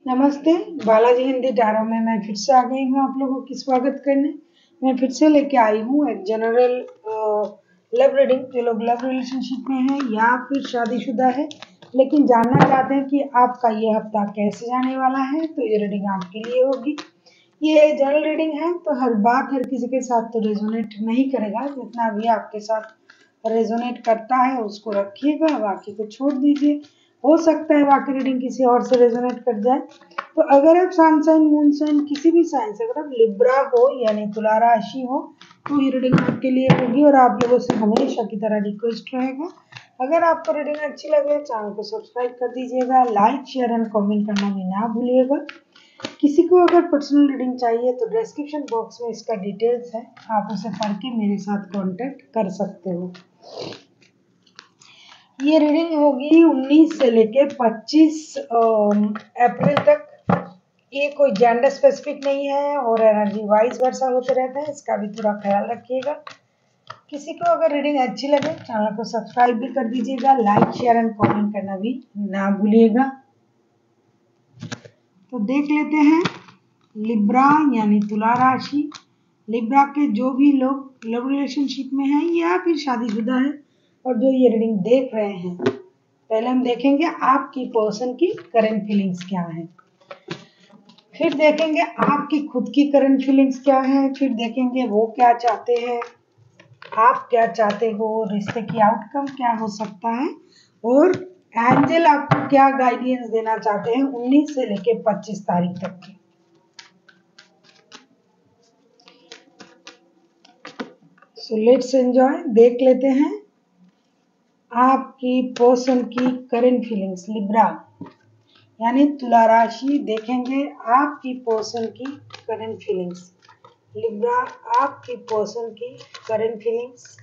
नमस्ते। बालाजी हिंदी टैरो में मैं फिर से आ गई हूँ आप लोगों की स्वागत करने। मैं फिर से लेके आई हूँ एक जनरल लव रीडिंग। जो लोग लव रिलेशनशिप में हैं या फिर शादीशुदा है लेकिन जानना चाहते हैं कि आपका ये हफ्ता कैसे जाने वाला है, तो ये रीडिंग आपके लिए होगी। ये जनरल रीडिंग है तो हर बात हर किसी के साथ तो रेजोनेट नहीं करेगा। जितना भी आपके साथ रेजोनेट करता है उसको रखिएगा, बाकी को छोड़ दीजिए। हो सकता है बाकी रीडिंग किसी और से रेजोनेट कर जाए। तो अगर आप सन साइन मून साइन किसी भी साइन से, अगर आप लिब्रा हो यानी तुला राशि हो, तो ये रीडिंग आपके लिए होगी। और आप लोगों से हमेशा की तरह रिक्वेस्ट रहेगा, अगर आपको रीडिंग अच्छी लगे चैनल को सब्सक्राइब कर दीजिएगा, लाइक शेयर एंड कमेंट करना भी ना भूलिएगा। किसी को अगर पर्सनल रीडिंग चाहिए तो डिस्क्रिप्शन बॉक्स में इसका डिटेल्स है, आप उसे पढ़ के मेरे साथ कांटेक्ट कर सकते हो। ये रीडिंग होगी 19 से लेके 25 अप्रैल तक। ये कोई जेंडर स्पेसिफिक नहीं है और एनर्जी वाइज वर्षा होते रहता है, इसका भी थोड़ा ख्याल रखिएगा। किसी को अगर रीडिंग अच्छी लगे चैनल को सब्सक्राइब भी कर दीजिएगा, लाइक शेयर एंड कमेंट करना भी ना भूलिएगा। तो देख लेते हैं लिब्रा यानी तुला राशि। लिब्रा के जो भी लोग लव रिलेशनशिप में हैं या फिर शादीशुदा हैं और जो ये रीडिंग देख रहे हैं, पहले हम देखेंगे आपकी पर्सन की करंट फीलिंग्स क्या है, फिर देखेंगे आपकी खुद की करंट फीलिंग्स क्या है, फिर देखेंगे वो क्या चाहते हैं, आप क्या चाहते हो, रिश्ते की आउटकम क्या हो सकता है, और एंजल आपको क्या गाइडेंस देना चाहते हैं 19 से लेके 25 तारीख तक की। So let's enjoy. देख लेते हैं आपकी पर्सन की करंट फीलिंग्स। लिब्रा यानी तुला राशि, देखेंगे आपकी पर्सन की करंट फीलिंग्स। लिब्रा, आपकी पर्सन की करंट फीलिंग्स।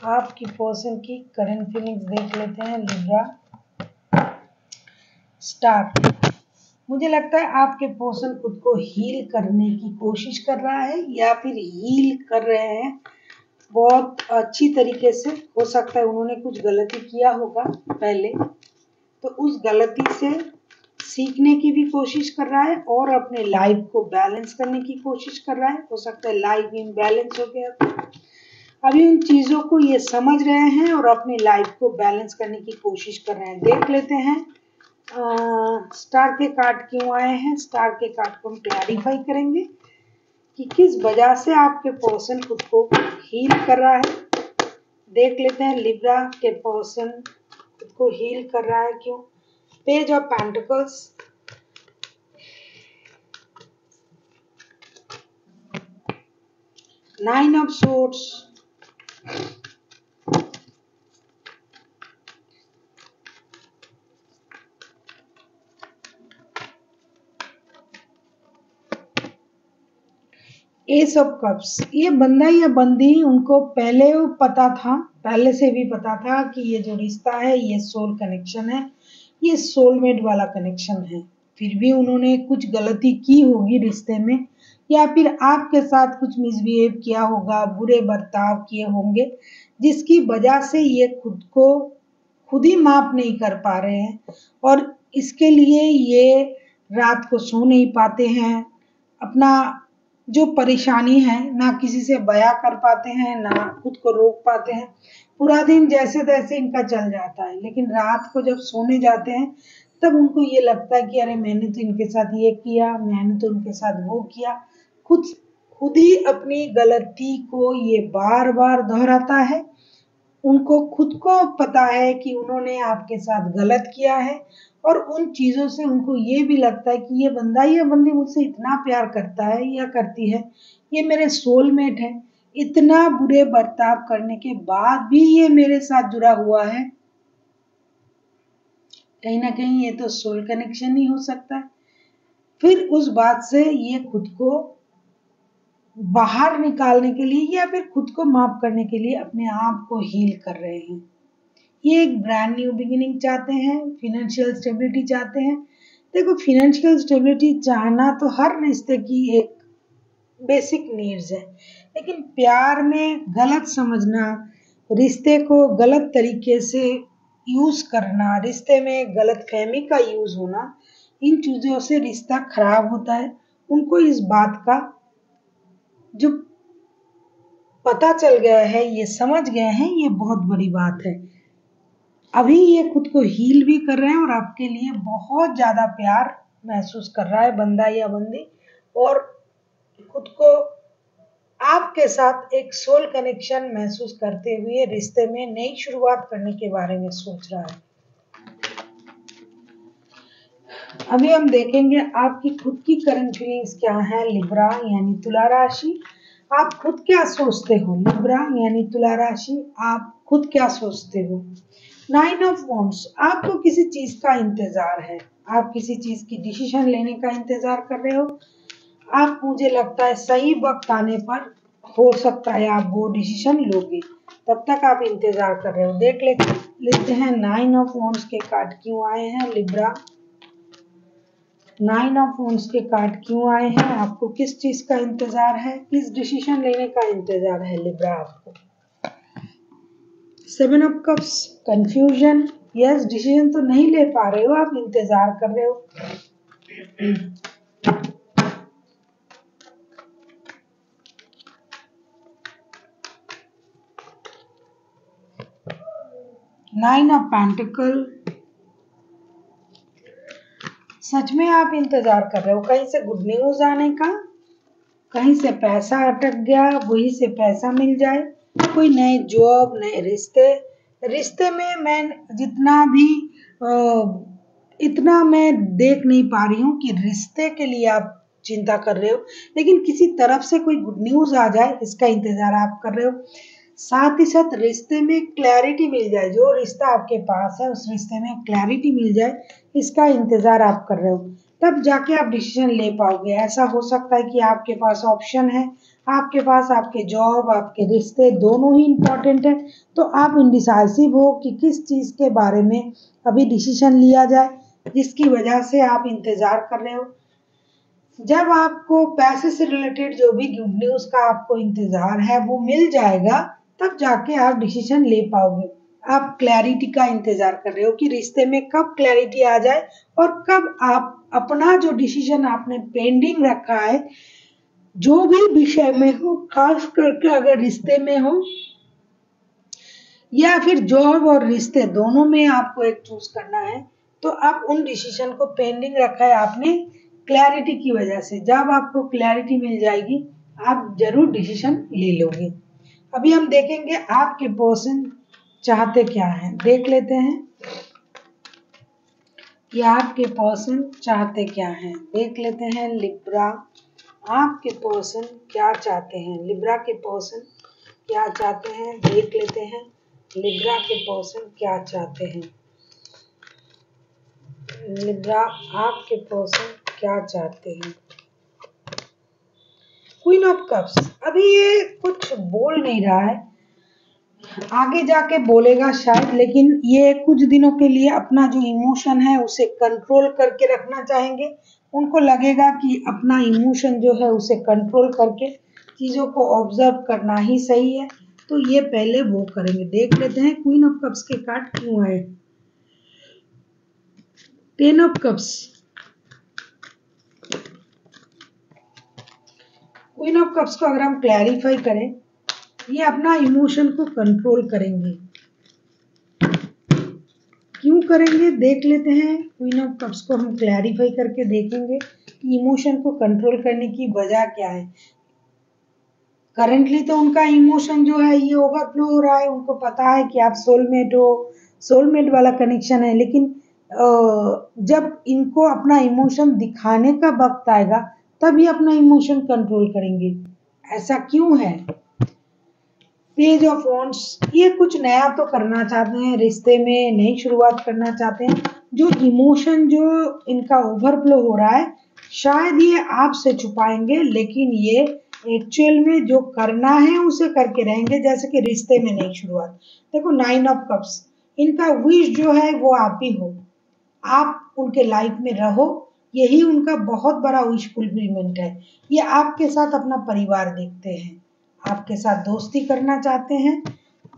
आपकी पर्सन की करंट फीलिंग्स देख लेते हैं लिब्रा। स्टार, मुझे लगता है आपके पर्सन खुद को हील करने की कोशिश कर रहा है या फिर हील कर रहे हैं बहुत अच्छी तरीके से। हो सकता है उन्होंने कुछ गलती किया होगा पहले, तो उस गलती से सीखने की भी कोशिश कर रहा है और अपने लाइफ को बैलेंस करने की कोशिश कर रहा है। हो सकता है लाइफ इम्बैलेंस हो गया, अभी उन चीज़ों को ये समझ रहे हैं और अपनी लाइफ को बैलेंस करने की कोशिश कर रहे हैं। देख लेते हैं स्टार के कार्ड क्यों आए हैं। स्टार के कार्ड को हम क्लैरिफाई करेंगे कि किस वजह से आपके पर्सन खुद को हील कर रहा है। देख लेते हैं लिब्रा के पर्सन खुद को हील कर रहा है क्यों। Page of pentacles, nine of swords, S of cups. ये बंदा या बंदी, उनको पहले पता था, पहले से भी पता था कि ये जो रिश्ता है ये सोल कनेक्शन है, ये सोलमेट वाला कनेक्शन है। फिर भी उन्होंने कुछ गलती की होगी रिश्ते में, या फिर आपके साथ कुछ मिसबिहेव किया होगा, बुरे बर्ताव किए होंगे, जिसकी वजह से ये खुद को खुद ही माफ नहीं कर पा रहे हैं और इसके लिए ये रात को सो नहीं पाते हैं। अपना जो परेशानी है ना किसी से बयां कर पाते हैं, ना खुद को रोक पाते हैं। पूरा दिन जैसे तैसे इनका चल जाता है, लेकिन रात को जब सोने जाते हैं तब उनको ये लगता है कि अरे मैंने तो इनके साथ ये किया, मैंने तो उनके साथ वो किया। खुद खुद ही अपनी गलती को ये बार बार दोहराता है। उनको खुद को पता है कि उन्होंने आपके साथ गलत किया है और उन चीज़ों से उनको ये भी लगता है कि ये बंदा या बंदी मुझसे इतना प्यार करता है या करती है, ये मेरे सोलमेट है, इतना बुरे बर्ताव करने के बाद भी ये मेरे साथ जुड़ा हुआ है। कहीं ना कहीं ये तो सोल कनेक्शन ही हो सकता है। फिर उस बात से ये खुद को बाहर निकालने के लिए या फिर खुद को माफ करने के लिए अपने आप को हील कर रहे हैं। ये एक ब्रांड न्यू बिगिनिंग चाहते हैं, फिनेंशियल स्टेबिलिटी चाहते हैं। देखो, फिनेंशियल स्टेबिलिटी चाहना तो हर रिश्ते की एक बेसिक नीड्स है। लेकिन प्यार में गलत समझना, रिश्ते को गलत तरीके से यूज करना, रिश्ते में गलत फहमी का यूज होना, इन चीजों से रिश्ता खराब होता है। उनको इस बात का जो पता चल गया है, ये समझ गए हैं, ये बहुत बड़ी बात है। अभी ये खुद को हील भी कर रहे हैं और आपके लिए बहुत ज्यादा प्यार महसूस कर रहा है बंदा या बंदी, और खुद को आपके साथ एक सोल कनेक्शन महसूस करते हुए रिश्ते में नई शुरुआत करने के बारे में सोच रहा है। अभी हम देखेंगे आपकी खुद की करंट फीलिंग्स क्या है लिब्रा यानी तुला राशि। आप खुद क्या सोचते हो लिब्रा यानी तुला राशि, आप खुद क्या सोचते हो। 9 ऑफ वॉन्ड्स, आपको किसी चीज का इंतजार है, आप किसी चीज की डिसीजन लेने का इंतजार कर रहे हो। आप, मुझे लगता है सही वक्त आने पर हो सकता है आप वो डिसीजन लोगे, तब तक आप इंतजार कर रहे हो। देख लेते हैं 9 ऑफ वॉन्ड्स के कार्ड क्यों आए हैं लिब्रा। 9 ऑफ वॉन्ड्स के कार्ड क्यों आए हैं, आपको किस चीज का इंतजार है, किस डिसीजन लेने का इंतजार है लिब्रा आपको। 7 of cups, confusion, yes decision तो नहीं ले पा रहे हो, आप इंतजार कर रहे हो। 9 ऑफ पेंटिकल, सच में आप इंतजार कर रहे हो कहीं से गुड न्यूज आने का, कहीं से पैसा अटक गया वहीं से पैसा मिल जाए, कोई नए जॉब, नए रिश्ते में मैं जितना भी इतना मैं देख नहीं पा रही हूँ कि रिश्ते के लिए आप चिंता कर रहे हो, लेकिन किसी तरफ से कोई गुड न्यूज आ जाए इसका इंतजार आप कर रहे हो। साथ ही साथ रिश्ते में क्लैरिटी मिल जाए, जो रिश्ता आपके पास है उस रिश्ते में क्लैरिटी मिल जाए, इसका इंतजार आप कर रहे हो, तब जाके आप डिसीजन ले पाओगे। ऐसा हो सकता है कि आपके पास ऑप्शन है, आपके पास आपके जॉब, आपके रिश्ते दोनों ही इम्पोर्टेंट है, तो आप इंडिसाइसिव हो कि किस चीज के बारे में अभी डिसीजन लिया जाए, जिसकी वजह से आप इंतजार कर रहे हो। जब आपको पैसे से रिलेटेड जो भी गुड न्यूज का आपको इंतजार है वो मिल जाएगा, तब जाके आप डिसीजन ले पाओगे। आप क्लैरिटी का इंतजार कर रहे हो कि रिश्ते में कब क्लैरिटी आ जाए और कब आप अपना जो डिसीजन आपने पेंडिंग रखा है, जो भी विषय में हो, खास करके अगर रिश्ते में हो या फिर जॉब और रिश्ते दोनों में आपको एक चूज करना है, तो आप उन डिसीजन को पेंडिंग रखा है आपने क्लैरिटी की वजह से। जब आपको क्लैरिटी मिल जाएगी आप जरूर डिसीजन ले लोगे। अभी हम देखेंगे आपके पर्सन चाहते क्या हैं, देख लेते हैं कि आपके पर्सन चाहते क्या हैं। देख लेते हैं लिब्रा, आपके पर्सन क्या चाहते हैं, लिब्रा के पर्सन क्या चाहते हैं, देख लेते हैं लिब्रा के पर्सन क्या चाहते हैं। लिब्रा, आपके पर्सन क्या चाहते हैं। क्वीन ऑफ कप्स, अभी ये कुछ बोल नहीं रहा है, आगे जाके बोलेगा शायद, लेकिन ये कुछ दिनों के लिए अपना जो इमोशन है उसे कंट्रोल करके रखना चाहेंगे। उनको लगेगा कि अपना इमोशन जो है उसे कंट्रोल करके चीजों को ऑब्जर्व करना ही सही है, तो ये पहले वो करेंगे। देख लेते हैं क्वीन ऑफ कप्स के कार्ड क्यों आए। 10 of cups, queen of cups को अगर हम क्लैरिफाई करें, ये अपना इमोशन को कंट्रोल करेंगे। क्यों करेंगे देख लेते हैं। क्वीन ऑफ कप्स को हम क्लैरिफाई करके देखेंगे कि इमोशन को कंट्रोल करने की वजह क्या है। करंटली तो उनका इमोशन जो है ये ओवरफ्लो हो रहा है, उनको पता है कि आप सोलमेट हो, सोलमेट वाला कनेक्शन है, लेकिन जब इनको अपना इमोशन दिखाने का वक्त आएगा तभी अपना इमोशन कंट्रोल करेंगे। ऐसा क्यों है। पेज ऑफ वॉन्ड्स, ये कुछ नया तो करना चाहते हैं, रिश्ते में नई शुरुआत करना चाहते हैं। जो इमोशन जो इनका ओवरफ्लो हो रहा है शायद ये आपसे छुपाएंगे, लेकिन ये एक्चुअल में जो करना है उसे करके रहेंगे, जैसे कि रिश्ते में नई शुरुआत। देखो 9 ऑफ कप्स, इनका विश जो है वो आप ही हो, आप उनके लाइफ में रहो, यही उनका बहुत बड़ा विश फुलफिलमेंट है। ये आपके साथ अपना परिवार देखते हैं, आपके साथ दोस्ती करना चाहते हैं,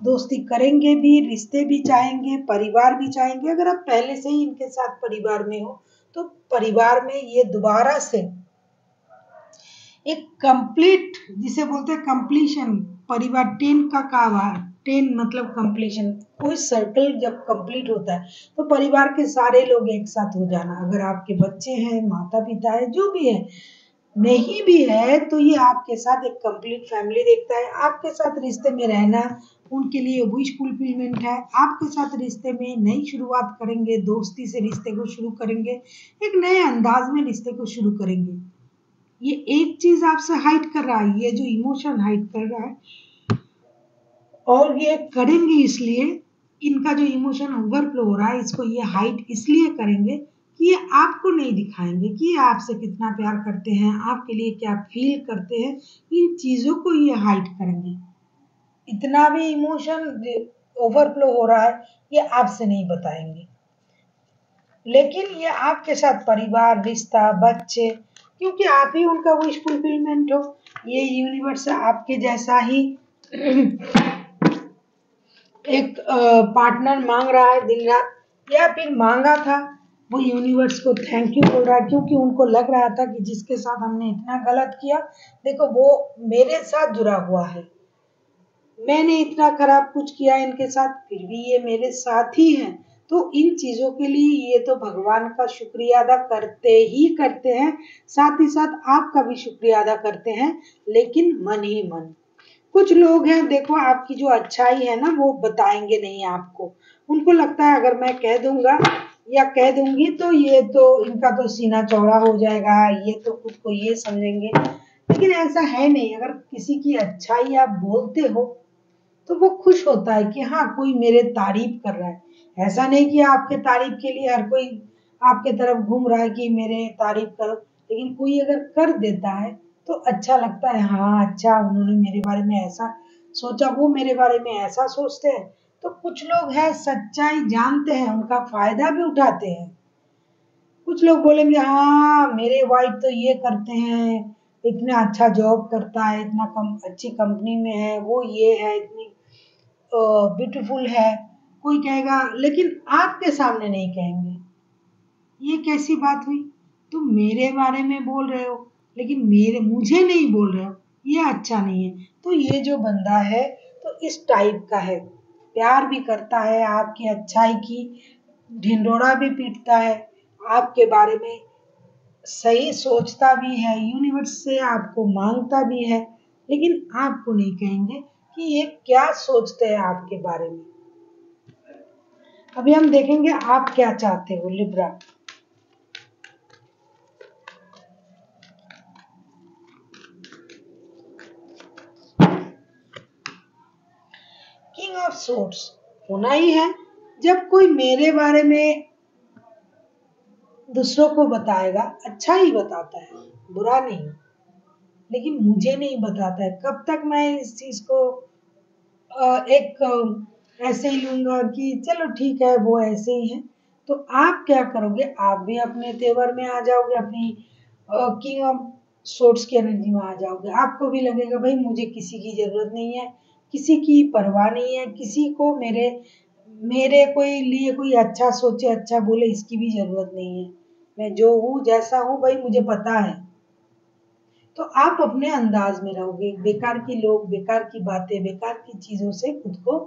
दोस्ती करेंगे भी, रिश्ते भी चाहेंगे, परिवार भी चाहेंगे। अगर आप पहले से ही इनके साथ परिवार में हो तो परिवार में ये दोबारा से एक कंप्लीट, जिसे बोलते हैं कंप्लीशन, परिवार 10 का कावा, 10 मतलब कंप्लीशन। कोई सर्कल जब कंप्लीट होता है तो परिवार के सारे लोग एक साथ हो जाना। अगर आपके बच्चे हैं, माता पिता है, जो भी है, नहीं भी है, तो ये आपके साथ एक कंप्लीट फैमिली देखता है। आपके साथ रिश्ते में रहना उनके लिए विश फुलफिलमेंट है। आपके साथ रिश्ते में नई शुरुआत करेंगे, दोस्ती से रिश्ते को शुरू करेंगे, एक नए अंदाज में रिश्ते को शुरू करेंगे। ये एक चीज आपसे हाइड कर रहा है, ये जो इमोशन हाइड कर रहा है, और ये करेंगे इसलिए, इनका जो इमोशन ओवरफ्लो हो रहा है इसको ये हाइड इसलिए करेंगे कि ये आपको नहीं दिखाएंगे कि ये आपसे कितना प्यार करते हैं, आपके लिए क्या फील करते हैं। इन चीजों को ये हाइड करेंगे। इतना भी इमोशन ओवरफ्लो हो रहा है ये आपसे नहीं बताएंगे, लेकिन ये आपके साथ परिवार, रिश्ता, बच्चे, क्योंकि आप ही उनका विश फुलफिलमेंट हो। ये यूनिवर्स आपके जैसा ही एक पार्टनर मांग रहा है दिन रात, या फिर मांगा था, वो यूनिवर्स को थैंक यू बोल रहा है, क्योंकि उनको लग रहा था कि जिसके साथ हमने इतना गलत किया, देखो वो मेरे साथ जुड़ा हुआ है, मैंने इतना खराब कुछ किया इनके साथ, फिर भी ये मेरे साथ ही हैं। तो इन चीजों के लिए ये तो भगवान का शुक्रिया अदा करते ही करते हैं, साथ ही साथ आपका भी शुक्रिया अदा करते हैं, लेकिन मन ही मन। कुछ लोग हैं, देखो आपकी जो अच्छाई है ना वो बताएंगे नहीं आपको। उनको लगता है अगर मैं कह दूंगा या कह दूंगी तो ये तो इनका तो सीना चौड़ा हो जाएगा, ये तो खुद को ये समझेंगे। लेकिन ऐसा है नहीं। अगर किसी की अच्छाई आप बोलते हो तो वो खुश होता है कि हाँ कोई मेरे तारीफ कर रहा है। ऐसा नहीं कि आपके तारीफ के लिए हर कोई आपके तरफ घूम रहा है कि मेरे तारीफ करो, लेकिन कोई अगर कर देता है तो अच्छा लगता है, हाँ अच्छा उन्होंने मेरे बारे में ऐसा सोचा, वो मेरे बारे में ऐसा सोचते हैं। तो कुछ लोग हैं सच्चाई जानते हैं, उनका फायदा भी उठाते हैं। कुछ लोग बोलेंगे हाँ मेरे वाइफ तो ये करते हैं, इतना अच्छा जॉब करता है, इतना अच्छी कंपनी में है, वो ये है, इतनी ब्यूटीफुल है। कोई कहेगा, लेकिन आपके सामने नहीं कहेंगे। ये कैसी बात हुई? तुम मेरे बारे में बोल रहे हो लेकिन मेरे मुझे नहीं बोल रहे हो, ये अच्छा नहीं है। तो ये जो बंदा है तो इस टाइप का है, प्यार भी करता है, आपकी अच्छाई की ढिंढोरा भी पीटता है, आपके बारे में सही सोचता भी है, यूनिवर्स से आपको मांगता भी है, लेकिन आपको नहीं कहेंगे कि ये क्या सोचते हैं आपके बारे में। अभी हम देखेंगे आप क्या चाहते हो लिब्रा। किंग ऑफ सोर्ड्स होना ही है। जब कोई मेरे बारे में दूसरों को बताएगा, अच्छा ही बताता है, बुरा नहीं, लेकिन मुझे नहीं बताता है। कब तक मैं इस चीज को एक ऐसे ही लूंगा कि चलो ठीक है वो ऐसे ही है। तो आप क्या करोगे, आप भी अपने तेवर में आ जाओगे, अपनी किंग ऑफ सोर्ड्स की एनर्जी में आ जाओगे। आपको भी लगेगा भाई मुझे किसी की जरूरत नहीं है, किसी की परवाह नहीं है, किसी को मेरे मेरे कोई लिए कोई अच्छा सोचे, अच्छा बोले, इसकी भी जरूरत नहीं है। मैं जो हूँ जैसा हूँ भाई मुझे पता है। तो आप अपने अंदाज में रहोगे, बेकार के लोग, बेकार की बातें, बेकार की चीजों से खुद को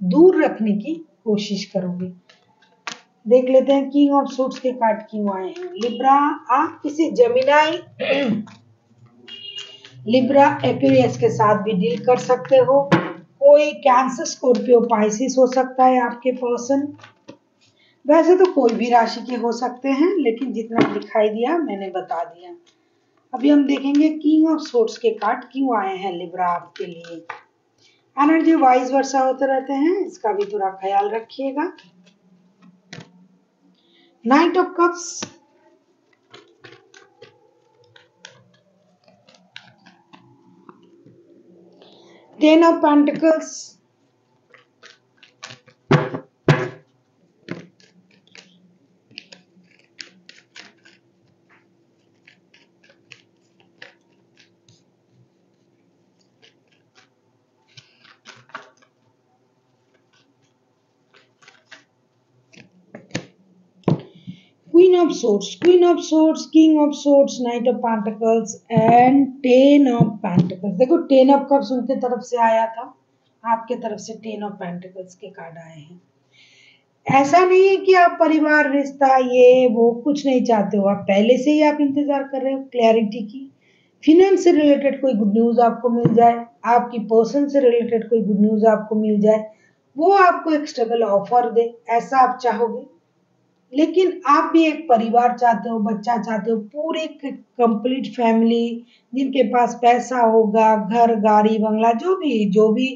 दूर रखने की कोशिश करोगे। देख लेते हैं किंग ऑफ सूट्स के कार्ड क्यों आए हैं। लिब्रा, आप किसी जेमिनाई, लिब्रा, एक्वेरियस के साथ भी डील कर सकते हो। कोई कैंसर, स्कॉर्पियो, पाइसिस हो सकता है आपके पर्सन। वैसे तो कोई भी राशि के हो सकते हैं, लेकिन जितना दिखाई दिया मैंने बता दिया। अभी हम देखेंगे किंग ऑफ सोर्ड्स के कार्ड क्यों आए हैं लिब्रा आपके लिए। एनर्जी वाइज वर्षा होते रहते हैं, इसका भी थोड़ा ख्याल रखिएगा। Night of cups, ten of pentacles, of source, queen of source, king of source, night of pentacles and ten of pentacles. देखो टेन ऑफ कप्स उनके तरफ से आया था, आपके तरफ से टेन ऑफ पेंटिकल्स के कार्ड आए हैं। ऐसा नहीं है कि आप परिवार रिश्ता ये वो कुछ नहीं चाहते हो, आप पहले से ही आप इंतजार कर रहे हो क्लैरिटी की। फिनेंस से रिलेटेड कोई गुड न्यूज आपको मिल जाए, आपकी पर्सन से रिलेटेड कोई गुड न्यूज आपको मिल जाए, वो आपको एक स्टेबल ऑफर दे, ऐसा आप चाहोगे। लेकिन आप भी एक परिवार चाहते हो, बच्चा चाहते हो, पूरी कंप्लीट फैमिली जिनके पास पैसा होगा, घर गाड़ी बंगला जो भी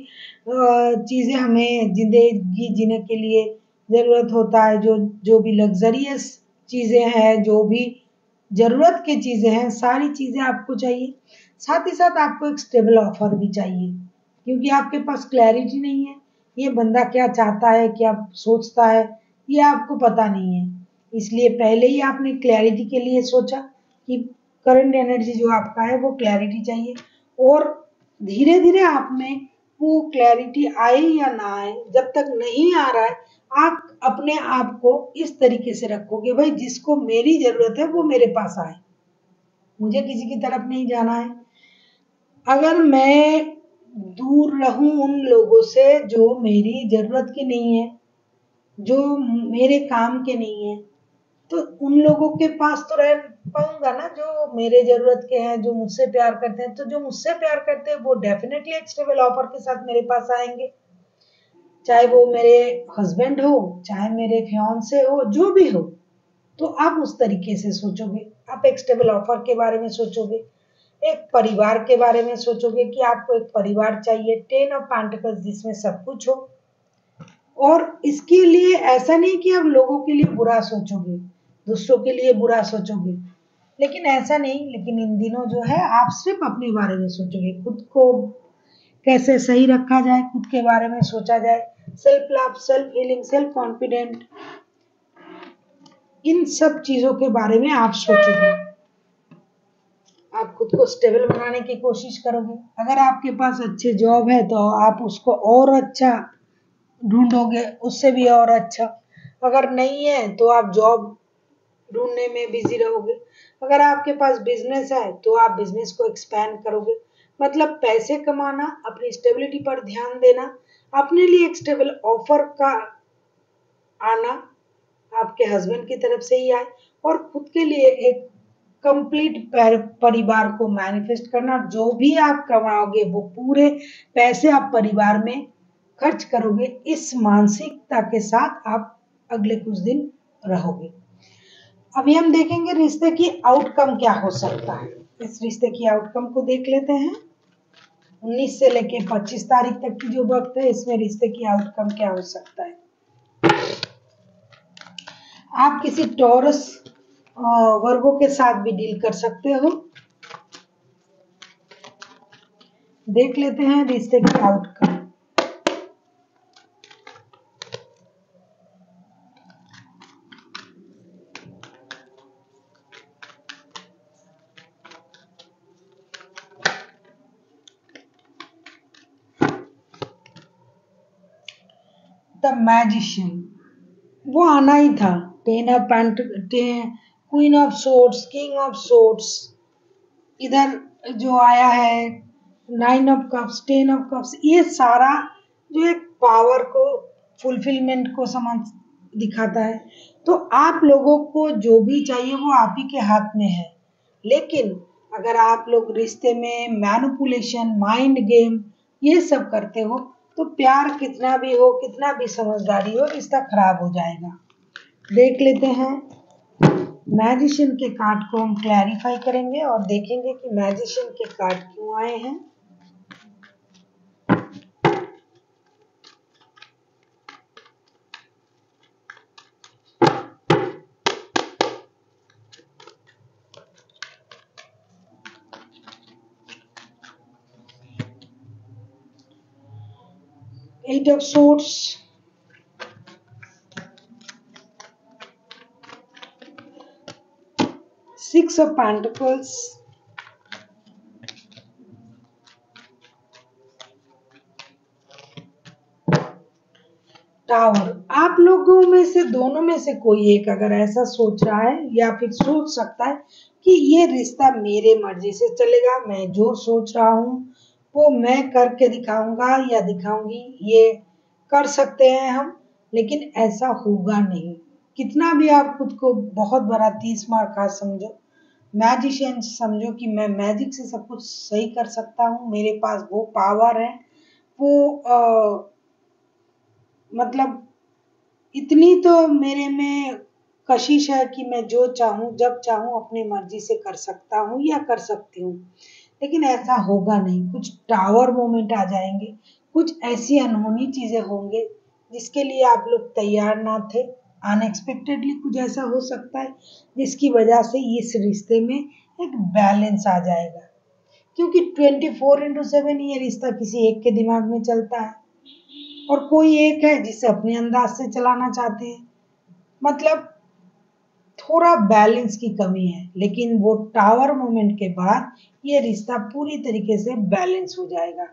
चीजें हमें जिंदगी जीने के लिए जरूरत होता है, जो भी लग्जरियस चीजें हैं, जो भी जरूरत की चीजें हैं, सारी चीजें आपको चाहिए। साथ ही साथ आपको एक स्टेबल ऑफर भी चाहिए, क्योंकि आपके पास क्लैरिटी नहीं है। ये बंदा क्या चाहता है, क्या सोचता है, ये आपको पता नहीं है। इसलिए पहले ही आपने क्लैरिटी के लिए सोचा कि करंट एनर्जी जो आपका है वो क्लैरिटी चाहिए, और धीरे धीरे आप में वो क्लैरिटी आए या ना आए, जब तक नहीं आ रहा है आप अपने आप को इस तरीके से रखोगे, भाई जिसको मेरी जरूरत है वो मेरे पास आए, मुझे किसी की तरफ नहीं जाना है। अगर मैं दूर रहूं उन लोगों से जो मेरी जरूरत की नहीं है, जो मेरे काम के नहीं है, तो उन लोगों के पास तो रह पाऊंगा ना जो मेरे जरूरत के हैं, जो मुझसे प्यार करते हैं। तो जो मुझसे प्यार करते हैं वो डेफिनेटली एक स्टेबल ऑफर के साथ मेरे पास आएंगे, चाहे वो मेरे हस्बैंड हो, चाहे मेरे फियांसे हो, जो भी हो। तो आप उस तरीके से सोचोगे, आप एक स्टेबल ऑफर के बारे में सोचोगे, एक परिवार के बारे में सोचोगे कि आपको एक परिवार चाहिए, टेन ऑफ पेंटिकल्स जिसमें सब कुछ हो। और इसके लिए ऐसा नहीं कि आप लोगों के लिए बुरा सोचोगे, दूसरों के लिए बुरा सोचोगे, लेकिन ऐसा नहीं, लेकिन इन दिनों जो है आप सिर्फ अपने बारे में सोचोगे, खुद को कैसे सही रखा जाए, खुद के बारे में सोचा जाए, self love, self healing, self confident, इन सब चीजों के बारे में आप सोचोगे। आप खुद को स्टेबल बनाने की कोशिश करोगे। अगर आपके पास अच्छे जॉब है तो आप उसको और अच्छा ढूंढोगे, उससे भी और अच्छा। अगर नहीं है तो आप जॉब ढूंढने में बिजी रहोगे। अगर आपके पास बिजनेस है तो आप बिजनेस को एक्सपैंड करोगे। मतलब पैसे कमाना, अपनी स्टेबिलिटी पर ध्यान देना, अपने लिए एक स्टेबल ऑफर का आना, आपके हस्बैंड की तरफ से ही आए, और खुद के लिए एक कंप्लीट परिवार को मैनिफेस्ट करना। जो भी आप कमाओगे वो पूरे पैसे आप परिवार में खर्च करोगे, इस मानसिकता के साथ आप अगले कुछ दिन रहोगे। अभी हम देखेंगे रिश्ते की आउटकम क्या हो सकता है। इस रिश्ते की आउटकम को देख लेते हैं। 19 से लेके 25 तारीख तक की जो वक्त है, इसमें रिश्ते की आउटकम क्या हो सकता है। आप किसी टॉरस वर्गों के साथ भी डील कर सकते हो। देख लेते हैं रिश्ते की आउटकम। द मैजिशियन वो आना ही था। Ten of queen of swords, king of swords, इधर जो आया है nine of cups, ten of cups, ये सारा जो एक पावर को, फुलफिलमेंट को समझ दिखाता है। तो आप लोगों को जो भी चाहिए वो आप ही के हाथ में है। लेकिन अगर आप लोग रिश्ते में मैनिपुलेशन, माइंड गेम ये सब करते हो, तो प्यार कितना भी हो, कितना भी समझदारी हो, रिश्ता खराब हो जाएगा। देख लेते हैं मैजिशियन के कार्ड को, हम क्लैरिफाई करेंगे और देखेंगे कि मैजिशियन के कार्ड क्यों आए हैं। Eight of swords, six of pentacles, tower, आप लोगों में से दोनों में से कोई एक अगर ऐसा सोच रहा है या फिर सोच सकता है कि ये रिश्ता मेरे मर्जी से चलेगा, मैं जो सोच रहा हूँ वो मैं करके दिखाऊंगा या दिखाऊंगी, ये कर सकते हैं हम, लेकिन ऐसा होगा नहीं। कितना भी आप खुद को बहुत बड़ा 30 मार खा समझो, मैजिशियन समझो कि मैं मैजिक से सब कुछ सही कर सकता हूँ, मेरे पास वो पावर है, वो मतलब इतनी तो मेरे में कशिश है कि मैं जो चाहूँ जब चाहूँ अपनी मर्जी से कर सकता हूँ या कर सकती हूँ। लेकिन ऐसा होगा नहीं, कुछ टावर मोमेंट आ जाएंगे, कुछ ऐसी अनहोनी चीजें होंगे जिसके लिए आप लोग तैयार ना थे। अनएक्सपेक्टेडली कुछ ऐसा हो सकता है जिसकी वजह से इस रिश्ते में एक बैलेंस आ जाएगा, क्योंकि 24/7 ये रिश्ता किसी एक के दिमाग में चलता है और कोई एक है जिसे अपने अंदाज से चलाना चाहते हैं। मतलब थोड़ा बैलेंस की कमी है, लेकिन वो टावर मोमेंट के बाद ये रिश्ता पूरी तरीके से बैलेंस हो जाएगा।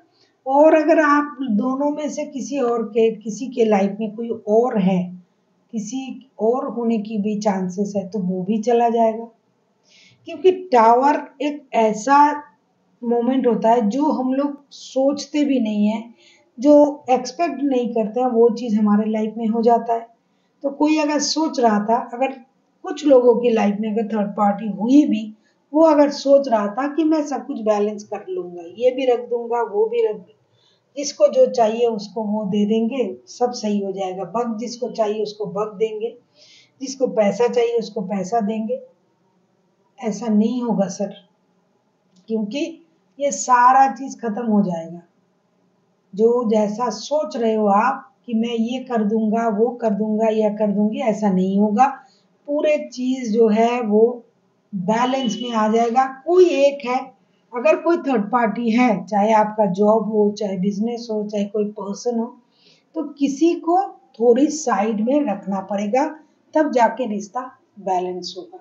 और अगर आप दोनों में से किसी के लाइफ में कोई और है, किसी और होने की भी चांसेस है, तो वो भी चला जाएगा। क्योंकि टावर एक ऐसा मोमेंट होता है जो हम लोग सोचते भी नहीं है, जो एक्सपेक्ट नहीं करते हैं, वो चीज़ हमारे लाइफ में हो जाता है। तो कोई अगर सोच रहा था, अगर कुछ लोगों की लाइफ में अगर थर्ड पार्टी हुई भी, वो अगर सोच रहा था कि मैं सब कुछ बैलेंस कर लूंगा, ये भी रख दूंगा वो भी रख दूंगा, जिसको जो चाहिए उसको वो दे देंगे, सब सही हो जाएगा, बग जिसको चाहिए उसको बग देंगे, जिसको पैसा चाहिए उसको पैसा देंगे, ऐसा नहीं होगा सर। क्योंकि ये सारा चीज खत्म हो जाएगा। जो जैसा सोच रहे हो आप कि मैं ये कर दूंगा वो कर दूंगा या कर दूंगी, ऐसा नहीं होगा। पूरे चीज जो है वो बैलेंस में आ जाएगा। कोई एक है, अगर कोई थर्ड पार्टी है, चाहे आपका जॉब हो, चाहे बिजनेस हो, चाहे कोई पर्सन हो, तो किसी को थोड़ी साइड में रखना पड़ेगा, तब जाके रिश्ता बैलेंस होगा।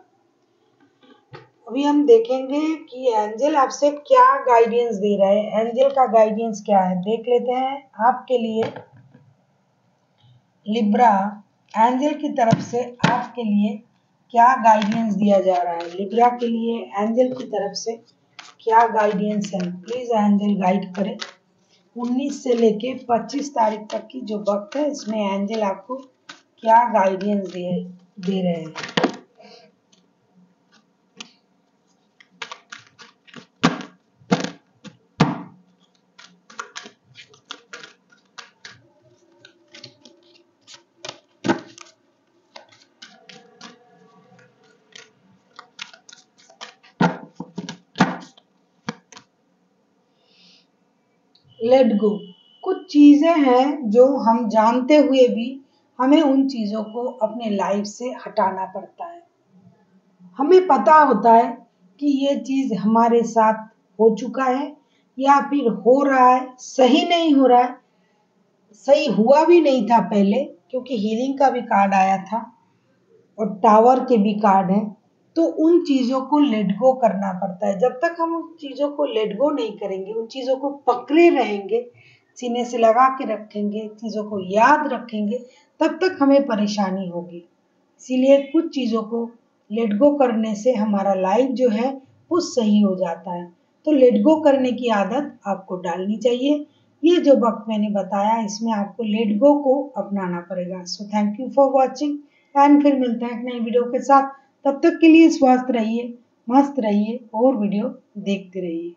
अभी हम देखेंगे कि एंजल आपसे क्या गाइडेंस दे रहा है। एंजल का गाइडेंस क्या है देख लेते हैं आपके लिए। लिब्रा, एंजल की तरफ से आपके लिए क्या गाइडेंस दिया जा रहा है। लिब्रा के लिए एंजल की तरफ से क्या गाइडेंस है, प्लीज एंजल गाइड करें। 19 से लेके 25 तारीख तक की जो वक्त है, इसमें एंजल आपको क्या गाइडेंस दे रहे हैं। लेट गो, कुछ चीजें हैं जो हम जानते हुए भी हमें उन चीजों को अपने लाइफ से हटाना पड़ता है। हमें पता होता है कि ये चीज हमारे साथ हो चुका है या फिर हो रहा है, सही नहीं हो रहा है, सही हुआ भी नहीं था पहले, क्योंकि हीलिंग का भी कार्ड आया था और टावर के भी कार्ड हैं। तो उन चीजों को लेट गो करना पड़ता है। जब तक हम उन चीजों को लेट गो नहीं करेंगे, उन चीजों को पकड़े रहेंगे, सीने से लगा के रखेंगे, चीजों को याद रखेंगे, तब तक हमें परेशानी होगी। इसीलिए कुछ चीजों को लेट गो करने से हमारा लाइफ जो है वो सही हो जाता है। तो लेट गो करने की आदत आपको डालनी चाहिए। ये जो वक्त मैंने बताया, इसमें आपको लेट गो को अपनाना पड़ेगा। So thank you for watching and फिर मिलते हैं एक नई वीडियो के साथ। तब तक के लिए स्वस्थ रहिए, मस्त रहिए और वीडियो देखते रहिए।